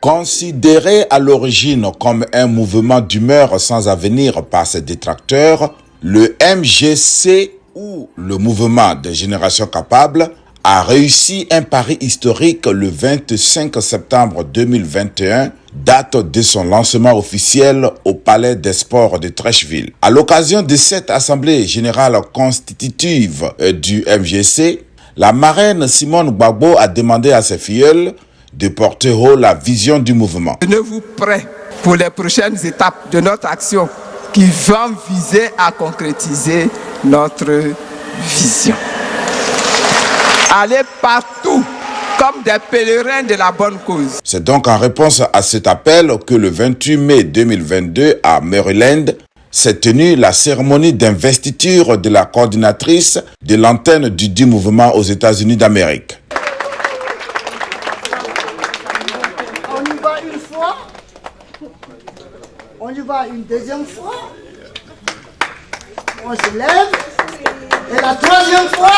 Considéré à l'origine comme un mouvement d'humeur sans avenir par ses détracteurs, le MGC ou le mouvement des générations capables a réussi un pari historique le 25 septembre 2021, date de son lancement officiel au Palais des Sports de Treichville. À l'occasion de cette assemblée générale constitutive du MGC, la marraine Simone Gbagbo a demandé à ses filleuls de porter haut la vision du mouvement. Tenez-vous prêts pour les prochaines étapes de notre action qui vont viser à concrétiser notre vision. Allez partout comme des pèlerins de la bonne cause. C'est donc en réponse à cet appel que le 28 mai 2022 à Maryland s'est tenue la cérémonie d'investiture de la coordinatrice de l'antenne du dit mouvement aux États-Unis d'Amérique. On y va une fois, on y va une deuxième fois, on se lève, et la troisième fois,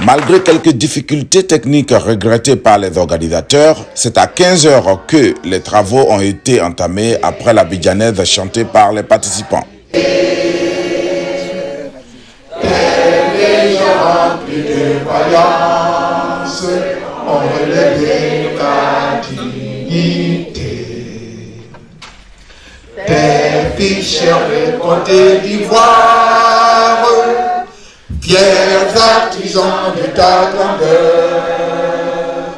Malgré quelques difficultés techniques regrettées par les organisateurs, c'est à 15 h que les travaux ont été entamés après la bidjanaise chantée par les participants. Père Fischer de Côte d'Ivoire, fiers artisans de ta grandeur,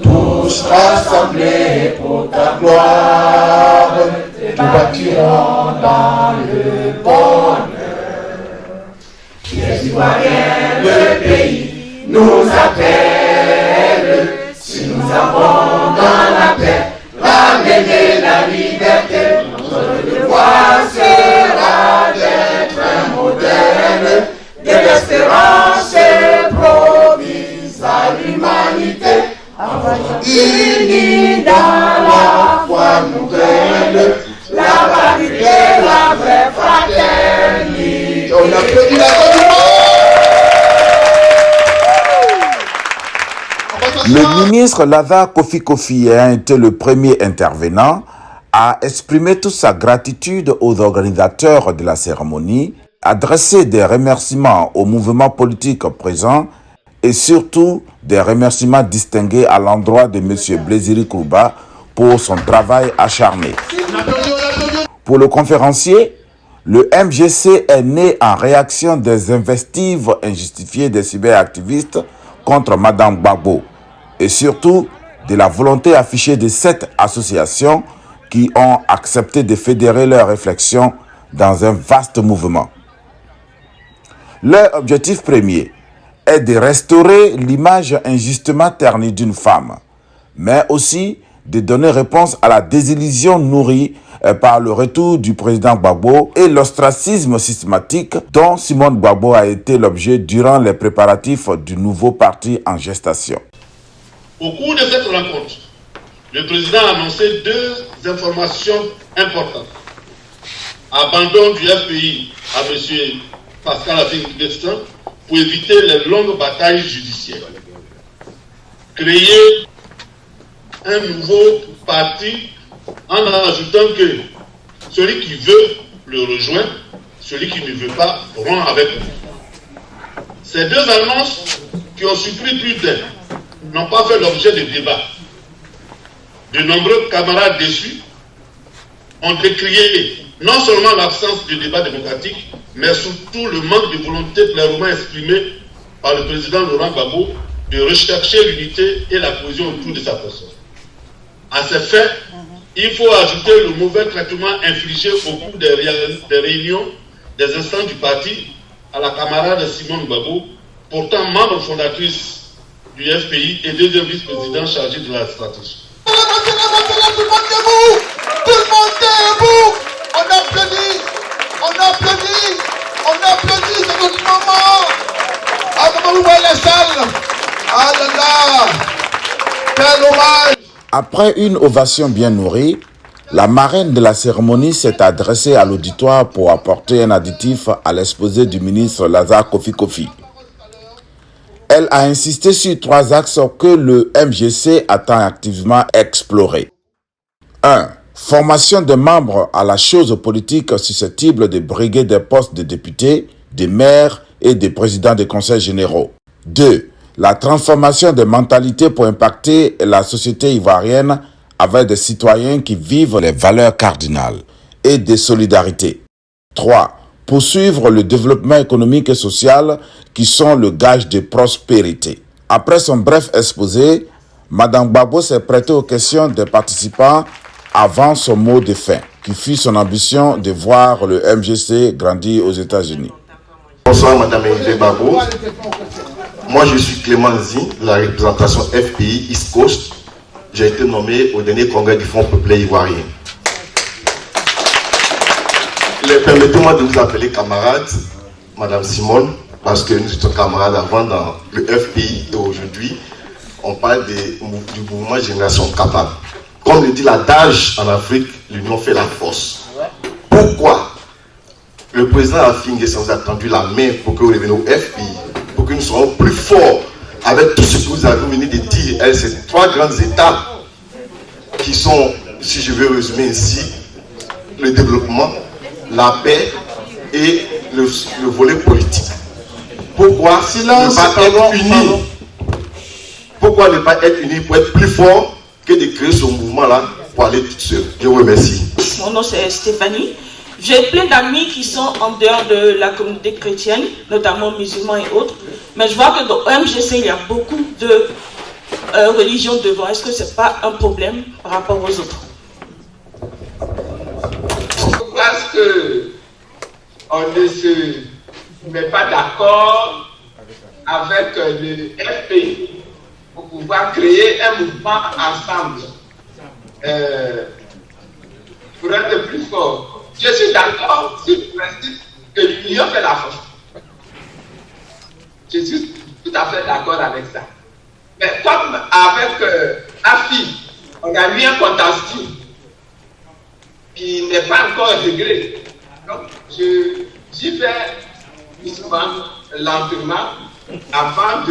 tous rassemblés pour ta gloire, nous bâtirons dans le bonheur. Les Ivoiriens, le pays nous appelle, si nous avons dans la paix ramener la liberté, notre devoir sera d'être un modèle de l'espérance promise à l'humanité, unis dans la foi nouvelle, la vérité, la vraie fraternité. On applaudit la Le ministre Lazare Kofi ayant été le premier intervenant, a exprimé toute sa gratitude aux organisateurs de la cérémonie, adressé des remerciements au mouvement politique présent et surtout des remerciements distingués à l'endroit de M. Blaisiri Kouba pour son travail acharné. Pour le conférencier, le MGC est né en réaction des invectives injustifiées des cyberactivistes contre Mme Gbagbo et surtout de la volonté affichée de 7 associations qui ont accepté de fédérer leurs réflexions dans un vaste mouvement. Leur objectif premier est de restaurer l'image injustement ternie d'une femme, mais aussi de donner réponse à la désillusion nourrie par le retour du président Gbagbo et l'ostracisme systématique dont Simone Gbagbo a été l'objet durant les préparatifs du nouveau parti en gestation. Au cours de cette rencontre, le président a annoncé 2 informations importantes. Abandon du FPI à M. Pascal Affingestin pour éviter les longues batailles judiciaires. Créer un nouveau parti en ajoutant que celui qui veut le rejoindre, celui qui ne veut pas rompt avec nous. Ces 2 annonces qui ont surpris plus d'un n'ont pas fait l'objet de débats. De nombreux camarades déçus ont décrié non seulement l'absence de débat démocratique, mais surtout le manque de volonté clairement exprimée par le président Laurent Gbagbo de rechercher l'unité et la cohésion autour de sa personne. À ces faits, il faut ajouter le mauvais traitement infligé au cours des réunions des instances du parti à la camarade Simone Gbagbo, pourtant membre fondatrice du FPI et 2e vice-président chargé de la stratégie. Tout le monde debout, on applaudit, c'est notre moment. Ah, comment vous voyez la salle? Ah là là, quel hommage. Après une ovation bien nourrie, La marraine de la cérémonie s'est adressée à l'auditoire pour apporter un additif à l'exposé du ministre Lazare Kofi. Elle a insisté sur 3 axes que le MGC attend activement explorer. 1. Formation des membres à la chose politique susceptible de briguer des postes de députés, de maires et de présidents des conseils généraux. 2. La transformation des mentalités pour impacter la société ivoirienne avec des citoyens qui vivent les valeurs cardinales et des solidarités. 3. Poursuivre le développement économique et social qui sont le gage de prospérité. Après son bref exposé, Mme Gbagbo s'est prêtée aux questions des participants avant son mot de fin, qui fut son ambition de voir le MGC grandir aux États-Unis. Bonsoir Mme Yves Gbagbo. Moi je suis Clément Zi, de la représentation FPI East Coast. J'ai été nommé au dernier congrès du Front populaire ivoirien. Permettez-moi de vous appeler camarade, Madame Simone, parce que nous étions camarades avant dans le FPI et aujourd'hui, on parle du mouvement Génération Capable. Comme le dit l'adage en Afrique, l'union fait la force. Pourquoi le président Afin Guessan vous a tendu la main pour que vous reveniez au FPI, pour que nous soyons plus forts avec tout ce que vous avez venu de dire, ces 3 grandes étapes qui sont, si je veux résumer ici, le développement, la paix et le volet politique. Pourquoi ne pas être unis? Pourquoi ne pas être unis pour être plus fort que de créer ce mouvement-là pour aller tout seul? Je vous remercie. Mon nom c'est Stéphanie. J'ai plein d'amis qui sont en dehors de la communauté chrétienne, notamment musulmans et autres. Mais je vois que dans MGC, il y a beaucoup de religions devant. Est-ce que ce n'est pas un problème par rapport aux autres? Parce qu'on ne se met pas d'accord avec le FPI pour pouvoir créer un mouvement ensemble pour être plus fort. Je suis d'accord sur le principe que l'union fait la force. Je suis tout à fait d'accord avec ça. Mais comme avec AFI, on a eu un contentieux qui n'est pas encore réglé. Donc, j'y vais doucement, lentement, avant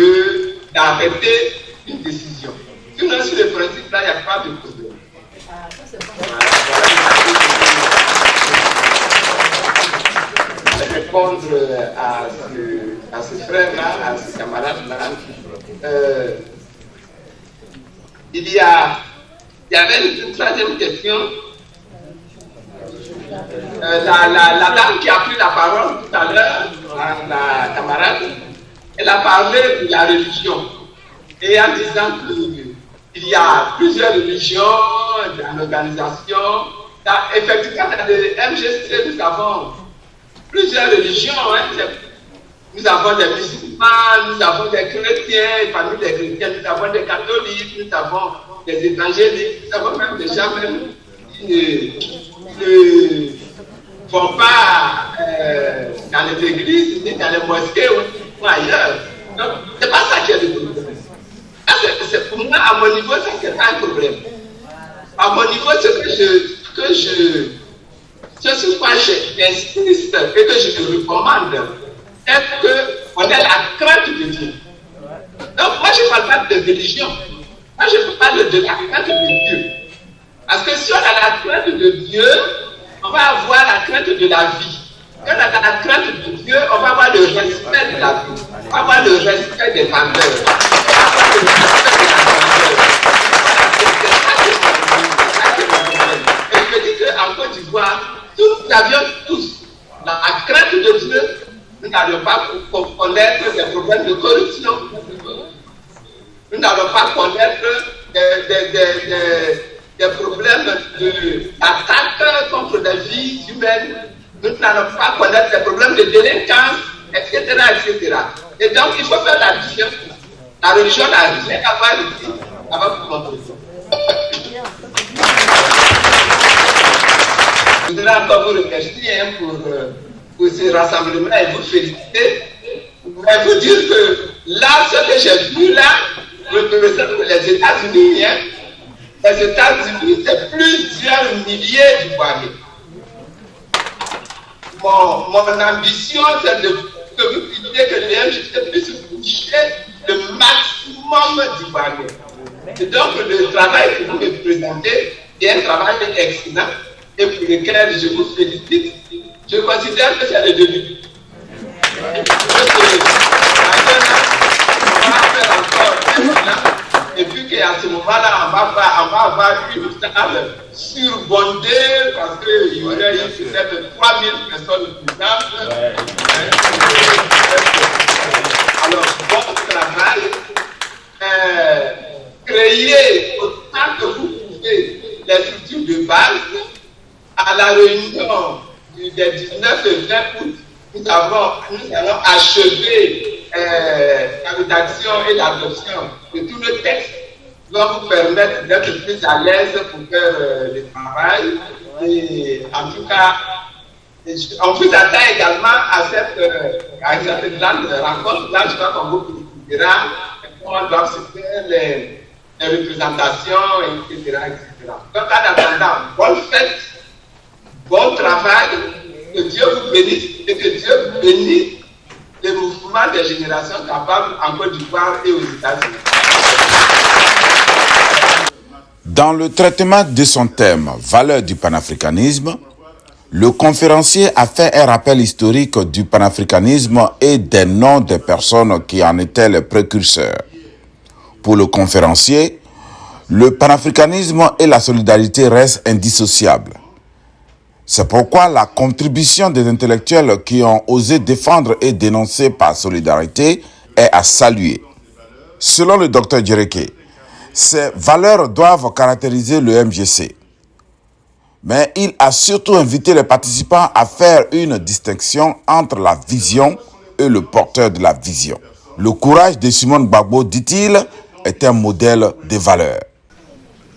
d'arrêter une décision. Sinon, sur le principe, là, il n'y a pas de problème. Répondre à ce frère-là, à ce camarade-là, il y avait une 3e question. La dame qui a pris la parole tout à l'heure, la camarade, elle a parlé de la religion. Et en disant qu'il y a plusieurs religions, dans l'organisation, effectivement, dans le MGC, nous avons plusieurs religions. Nous avons des musulmans, nous avons des chrétiens, et parmi les chrétiens, nous avons des catholiques, nous avons des évangéliques, nous avons même des gens qui ne vont pas dans les églises, ni dans les mosquées ou ailleurs. Donc, c'est pas ça qui est le problème. C'est pour moi, à mon niveau, ça c'est pas un problème. À mon niveau, ce sur quoi j'insiste et que je recommande, c'est qu'on ait la crainte de Dieu. Donc, moi, je ne parle pas de religion. Moi, je parle de la crainte de Dieu. Parce que si on a la crainte de Dieu, on va avoir la crainte de la vie. Si on a la crainte de Dieu, on va avoir le respect de la vie. On va avoir le respect des valeurs. On va avoir le respect de la grandeur. Et je dis qu'en Côte d'Ivoire, nous avions tous la crainte de Dieu. Nous n'allons pas connaître des problèmes de corruption. Nous n'allons pas connaître des problèmes d'attaque contre les vies humaines. Nous n'allons pas connaître des problèmes de délinquance, etc., etc. Et donc, il faut faire la différence. La religion n'a rien à voir ici avec vous montrer. Je voudrais encore vous remercier pour ce rassemblement et vous féliciter. Mais vous dire que là, ce que j'ai vu là, représente les États-Unis. les États-Unis, c'est plusieurs milliers d'Ivoiriens. Mon ambition, c'est que vous puissiez que l'UMJC puisse toucher le maximum d'Ivoiriens. Et donc, le travail que vous me présentez est un travail excellent et pour lequel je vous félicite. Je considère que c'est le début. Et puis qu'à ce moment-là, on va avoir une salle surbondée parce qu'il y aurait eu peut-être 3000 personnes présentes. Alors, votre travail, créer autant que vous pouvez les structures de base. À la réunion du 19 et 20 août, nous allons achever la rédaction et l'adoption de tout le texte qui va vous permettre d'être plus à l'aise pour faire le travail. Et en tout cas, on vous attend également à cette grande rencontre. Là, je crois qu'on vous dira comment doivent se faire les représentations, etc., etc. Donc, en attendant, bonne fête, bon travail, que Dieu vous bénisse et que Dieu bénisse les mouvements des générations capables en Côte d'Ivoire et aux États-Unis. Dans le traitement de son thème « Valeurs du panafricanisme », le conférencier a fait un rappel historique du panafricanisme et des noms des personnes qui en étaient les précurseurs. Pour le conférencier, le panafricanisme et la solidarité restent indissociables. C'est pourquoi la contribution des intellectuels qui ont osé défendre et dénoncer par solidarité est à saluer. Selon le Dr Djereke, ces valeurs doivent caractériser le MJC. Mais il a surtout invité les participants à faire une distinction entre la vision et le porteur de la vision. Le courage de Simone Gbagbo, dit-il, est un modèle de valeurs.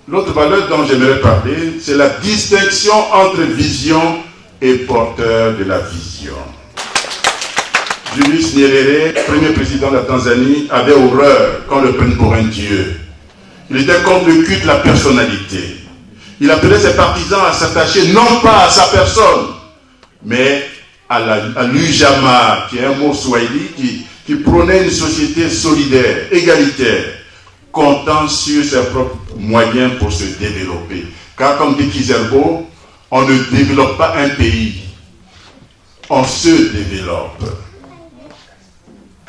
L'autre valeur dont j'aimerais parler, c'est la distinction entre vision et porteur de la vision. Julius Nyerere, premier président de la Tanzanie, avait horreur qu'on le prenne pour un dieu. Il était contre le culte de la personnalité. Il appelait ses partisans à s'attacher non pas à sa personne, mais à l'ujama, qui est un mot swahili qui prônait une société solidaire, égalitaire, comptant sur ses propres moyens pour se développer. Car comme dit Kizerbo, on ne développe pas un pays, on se développe.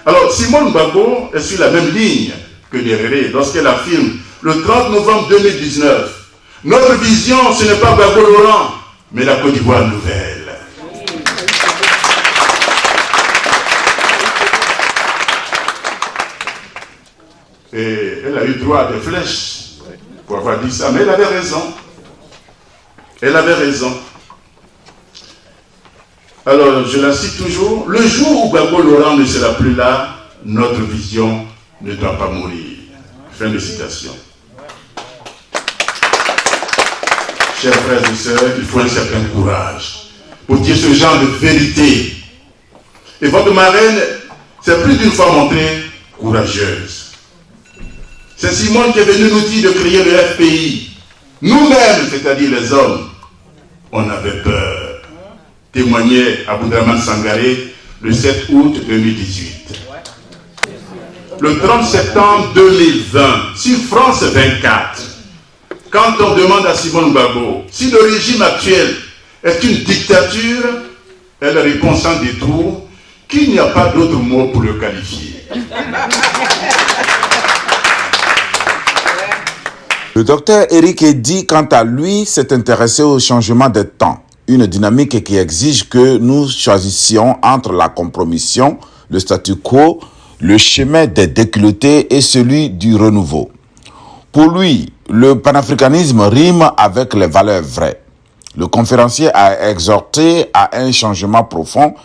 Alors Simone Gbagbo est sur la même ligne que Nyerere lorsqu'elle affirme le 30 novembre 2019, notre vision ce n'est pas Gbagbo Laurent, mais la Côte d'Ivoire nouvelle. Et elle a eu droit à des flèches pour avoir dit ça, mais elle avait raison. Elle avait raison. Alors, je la cite toujours. Le jour où Gbagbo Laurent ne sera plus là, notre vision ne doit pas mourir. Fin de citation. Chers frères et sœurs, il faut un certain courage pour dire ce genre de vérité. Et votre marraine s'est plus d'une fois montrée courageuse. C'est Simone qui est venu nous dire de créer le FPI. Nous-mêmes, c'est-à-dire les hommes, on avait peur. Témoignait Aboudraman Sangaré le 7 août 2018. Le 30 septembre 2020, sur France 24, quand on demande à Simone Gbagbo si le régime actuel est une dictature, elle répond sans détour qu'il n'y a pas d'autre mot pour le qualifier. Le docteur Eric Eddy, quant à lui, s'est intéressé au changement des temps, une dynamique qui exige que nous choisissions entre la compromission, le statu quo, le chemin des déculottés et celui du renouveau. Pour lui, le panafricanisme rime avec les valeurs vraies. Le conférencier a exhorté à un changement profond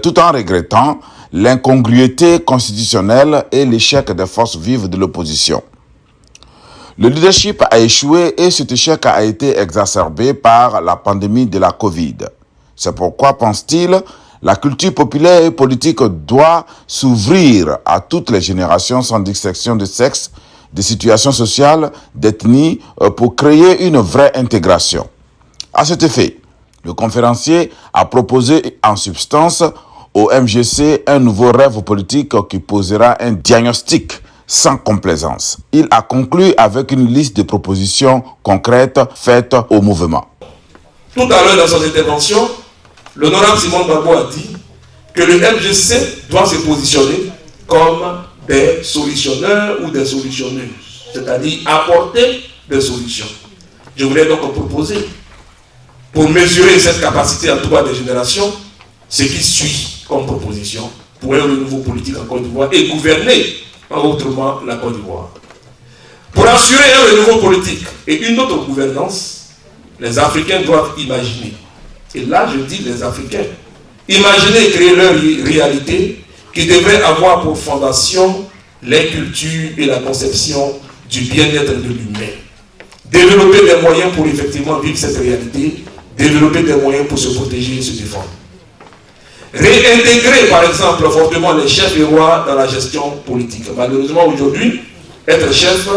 tout en regrettant l'incongruité constitutionnelle et l'échec des forces vives de l'opposition. Le leadership a échoué et cet échec a été exacerbé par la pandémie de la Covid. C'est pourquoi, pense-t-il, la culture populaire et politique doit s'ouvrir à toutes les générations sans distinction de sexe, de situation sociale, d'ethnie, pour créer une vraie intégration. À cet effet, le conférencier a proposé en substance au MGC un nouveau rêve politique qui posera un diagnostic sans complaisance. Il a conclu avec une liste de propositions concrètes faites au mouvement. Tout à l'heure dans son intervention, l'honorable Simon Gbagbo a dit que le MGC doit se positionner comme des solutionneurs ou des solutionneuses, c'est-à-dire apporter des solutions. Je voulais donc proposer, pour mesurer cette capacité à trois des générations, ce qui suit comme proposition pour un renouveau politique en Côte d'Ivoire et gouverner autrement la Côte d'Ivoire. Pour assurer un renouveau politique et une autre gouvernance, les Africains doivent imaginer. Et là, je dis les Africains. Imaginer et créer leur réalité qui devrait avoir pour fondation l'inculture et la conception du bien-être de l'humain. Développer des moyens pour effectivement vivre cette réalité, développer des moyens pour se protéger et se défendre. Réintégrer par exemple fortement les chefs et rois dans la gestion politique. Malheureusement aujourd'hui, être chef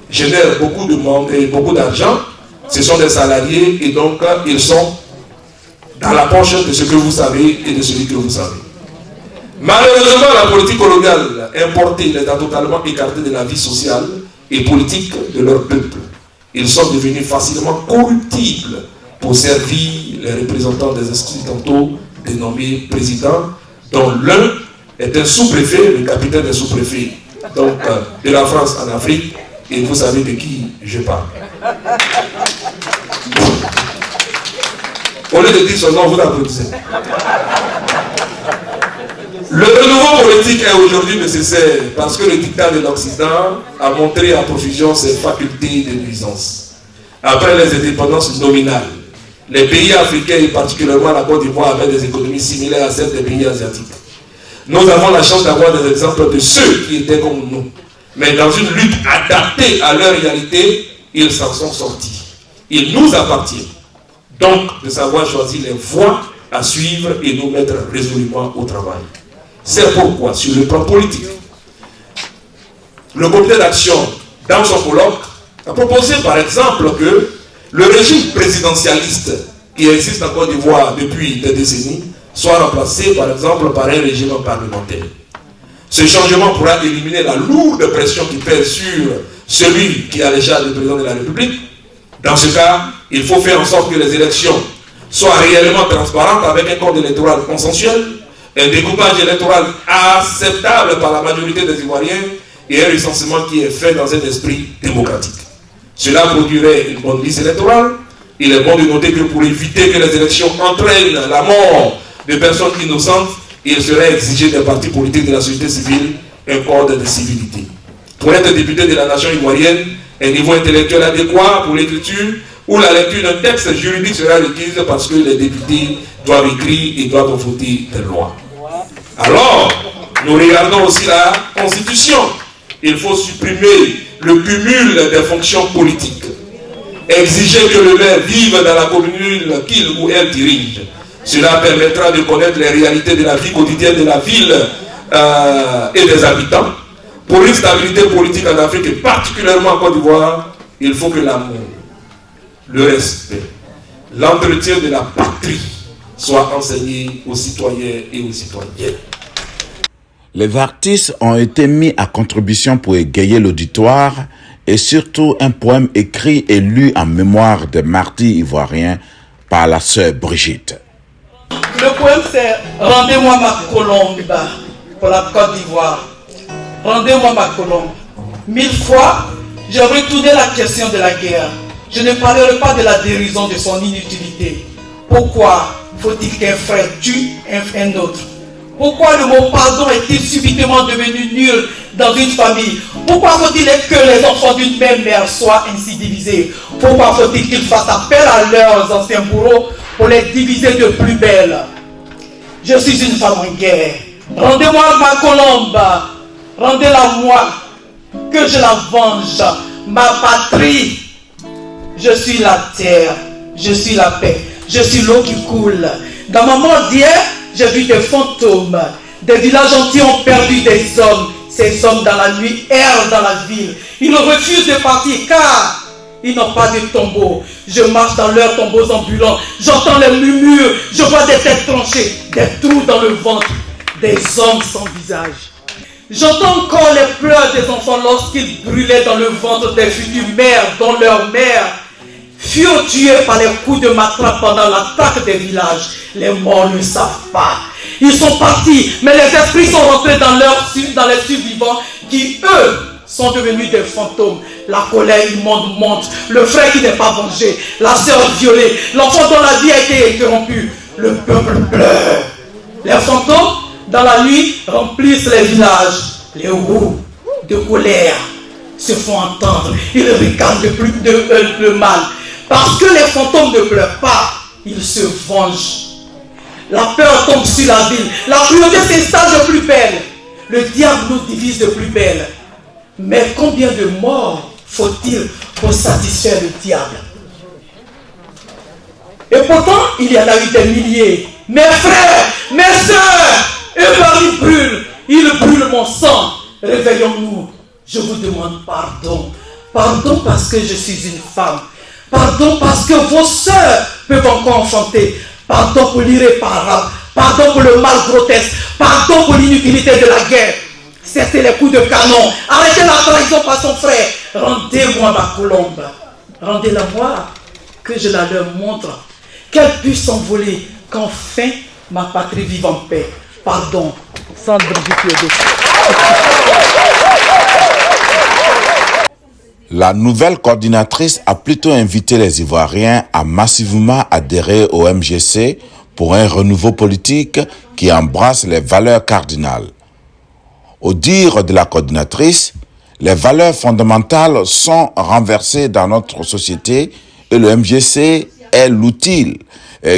génère beaucoup de monde et beaucoup d'argent. Ce sont des salariés et donc ils sont dans la poche de ce que vous savez et de celui que vous savez. Malheureusement, la politique coloniale importée les a totalement écartés de la vie sociale et politique de leur peuple. Ils sont devenus facilement corruptibles pour servir les représentants des occidentaux dénommés présidents, dont l'un est un sous-préfet, le capitaine des sous-préfets, donc de la France en Afrique, et vous savez de qui je parle. Au lieu de dire son nom, vous applaudissez. Le renouveau politique est aujourd'hui nécessaire parce que le dictat de l'Occident a montré à profusion ses facultés de nuisance. Après les indépendances nominales, les pays africains et particulièrement la Côte d'Ivoire avaient des économies similaires à celles des pays asiatiques. Nous avons la chance d'avoir des exemples de ceux qui étaient comme nous. Mais dans une lutte adaptée à leur réalité, ils s'en sont sortis. Il nous appartient donc de savoir choisir les voies à suivre et nous mettre résolument au travail. C'est pourquoi, sur le plan politique, le comité d'action, dans son colloque, a proposé par exemple que le régime présidentialiste qui existe en Côte d'Ivoire depuis des décennies soit remplacé par exemple par un régime parlementaire. Ce changement pourra éliminer la lourde pression qui pèse sur celui qui a déjà le président de la République. Dans ce cas, il faut faire en sorte que les élections soient réellement transparentes avec un code électoral consensuel, un découpage électoral acceptable par la majorité des Ivoiriens et un recensement qui est fait dans un esprit démocratique. Cela produirait une bonne liste électorale. Il est bon de noter que pour éviter que les élections entraînent la mort de personnes innocentes, il serait exigé des partis politiques de la société civile un code de civilité. Pour être député de la nation ivoirienne, un niveau intellectuel adéquat pour l'écriture ou la lecture d'un texte juridique sera requise parce que les députés doivent écrire et doivent voter des lois. Alors, nous regardons aussi la Constitution. Il faut supprimer le cumul des fonctions politiques. Exiger que le maire vive dans la commune qu'il ou elle dirige. Cela permettra de connaître les réalités de la vie quotidienne de la ville et des habitants. Pour une stabilité politique en Afrique et particulièrement en Côte d'Ivoire, il faut que l'amour, le respect, l'entretien de la patrie soient enseignés aux citoyens et aux citoyennes. Les artistes ont été mis à contribution pour égayer l'auditoire et surtout un poème écrit et lu en mémoire des martyrs ivoiriens par la sœur Brigitte. Le poème c'est « Rendez-moi ma colombe » pour la Côte d'Ivoire. Rendez-moi ma colombe. 1000 fois, j'ai retourné la question de la guerre. Je ne parlerai pas de la dérision de son inutilité. Pourquoi faut-il qu'un frère tue un autre? Pourquoi le mot pardon est-il subitement devenu nul dans une famille? Pourquoi faut-il que les enfants d'une même mère soient ainsi divisés? Pourquoi faut-il qu'ils fassent appel à leurs anciens bourreaux pour les diviser de plus belle? Je suis une femme en guerre. Rendez-moi ma colombe. Rendez-la moi, que je la venge. Ma patrie. Je suis la terre. Je suis la paix. Je suis l'eau qui coule. Dans ma mort d'hier, j'ai vu des fantômes. Des villages entiers ont perdu des hommes. Ces hommes dans la nuit errent dans la ville. Ils refusent de partir car ils n'ont pas de tombeau. Je marche dans leurs tombeaux ambulants. J'entends les murmures. Je vois des têtes tranchées, des trous dans le ventre, des hommes sans visage. J'entends encore les pleurs des enfants lorsqu'ils brûlaient dans le ventre des futures mères dont leurs mères furent tuées par les coups de matraque pendant l'attaque des villages. Les morts ne savent pas. Ils sont partis, mais les esprits sont rentrés dans les survivants qui, eux, sont devenus des fantômes. La colère immonde monte. Le frère qui n'est pas vengé, la sœur violée, l'enfant dont la vie a été interrompue. Le peuple pleure. Les fantômes, dans la nuit, remplissent les villages. Les roues de colère se font entendre. Ils regardent le mal. Parce que les fantômes ne pleurent pas, ils se vengent. La peur tombe sur la ville. La cruauté s'installe de plus belle. Le diable nous divise de plus belle. Mais combien de morts faut-il pour satisfaire le diable? Et pourtant, il y en a eu des milliers. Mes frères, mes sœurs, et Paris brûle. Il brûle mon sang. Réveillons-nous. Je vous demande pardon. Pardon parce que je suis une femme. Pardon parce que vos sœurs peuvent encore enfanter. Pardon pour l'irréparable. Pardon pour le mal grotesque. Pardon pour l'inutilité de la guerre. Cessez les coups de canon. Arrêtez la trahison par son frère. Rendez-moi ma colombe. Rendez-la moi, que je la leur montre. Qu'elle puisse s'envoler, qu'enfin ma patrie vive en paix. Pardon, Sandre Bikiodo. La nouvelle coordinatrice a plutôt invité les Ivoiriens à massivement adhérer au MGC pour un renouveau politique qui embrasse les valeurs cardinales. Au dire de la coordinatrice, les valeurs fondamentales sont renversées dans notre société et le MGC est l'outil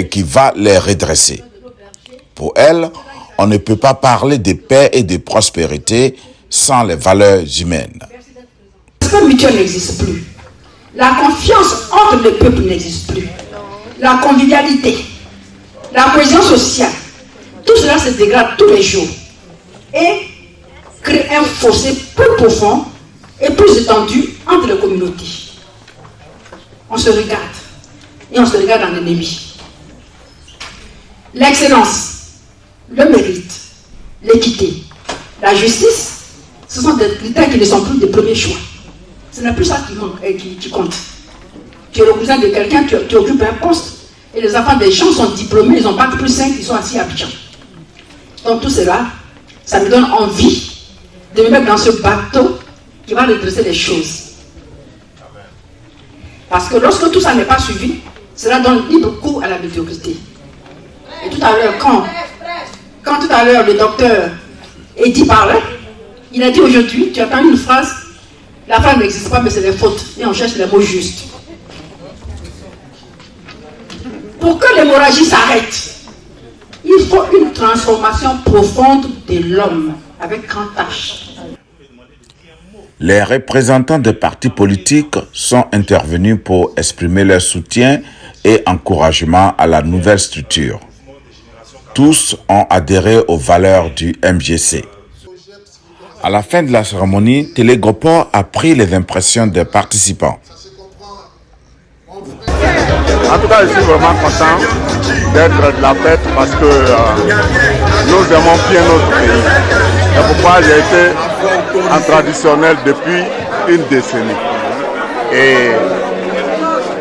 qui va les redresser. Pour elle, on ne peut pas parler de paix et de prospérité sans les valeurs humaines. Le respect mutuel n'existe plus. La confiance entre les peuples n'existe plus. La convivialité, la cohésion sociale, tout cela se dégrade tous les jours et crée un fossé plus profond et plus étendu entre les communautés. On se regarde et on se regarde en ennemi. L'excellence, le mérite, l'équité, la justice, ce sont des critères qui ne sont plus des premiers choix. Ce n'est plus ça qui compte. Tu es le cousin de quelqu'un, tu occupes un poste, et les enfants des gens sont diplômés, ils ont bac plus 5, ils sont assis à Abidjan. Donc tout cela, ça me donne envie de me mettre dans ce bateau qui va redresser les choses. Parce que lorsque tout ça n'est pas suivi, cela donne libre cours à la médiocrité. Et tout à l'heure, quand tout à l'heure le docteur Eddy parlait, il a dit aujourd'hui, tu attends une phrase, la phrase n'existe pas mais c'est des fautes, et on cherche les mots justes. Pour que l'hémorragie s'arrête, il faut une transformation profonde de l'homme, avec grand H. Les représentants des partis politiques sont intervenus pour exprimer leur soutien et encouragement à la nouvelle structure. Tous ont adhéré aux valeurs du MGC. À la fin de la cérémonie, Télégopor a pris les impressions des participants. En tout cas, je suis vraiment content d'être de la fête parce que nous aimons bien notre pays. C'est pourquoi j'ai été en traditionnel depuis une décennie. Et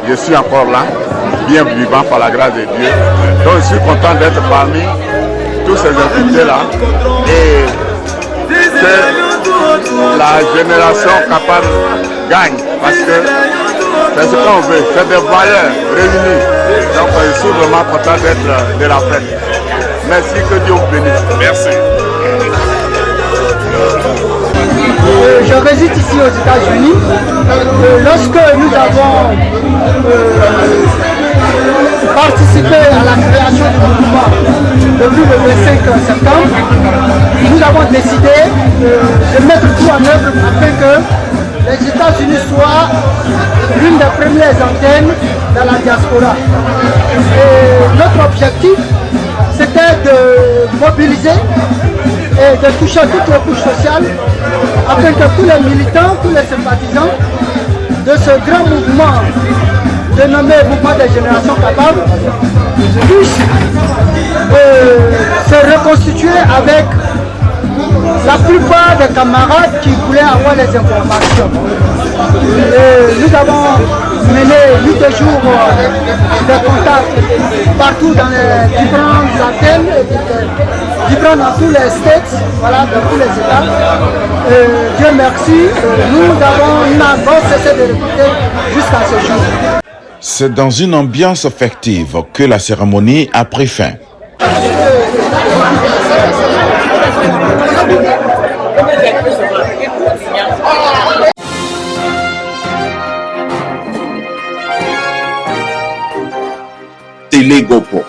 je suis encore là, bien vivant par la grâce de Dieu. Donc je suis content d'être parmi tous ces invités-là. Et que la génération capable gagne parce que c'est ce qu'on veut, c'est des valeurs réunies. Donc je suis vraiment content d'être de la fête. Merci, que Dieu vous bénisse. Merci. Je réside ici aux États-Unis. Lorsque nous avons participé à la création du mouvement depuis le 25 septembre, nous avons décidé de mettre tout en œuvre afin que les États-Unis soient l'une des premières antennes dans la diaspora. Et notre objectif, c'était de mobiliser et de toucher toutes les couches sociales afin que tous les militants, tous les sympathisants de ce grand mouvement dénommé Mouvement des Générations Capables puissent se reconstituer avec la plupart des camarades qui voulaient avoir les informations. Nous avons mené 8 jours de contacts partout dans les différentes antennes, différents dans tous les states, voilà, dans tous les États. Dieu merci, nous n'avons cessé de recruter jusqu'à ce jour. C'est dans une ambiance affective que la cérémonie a pris fin. Télé GoPro,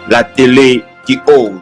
la télé qui ose.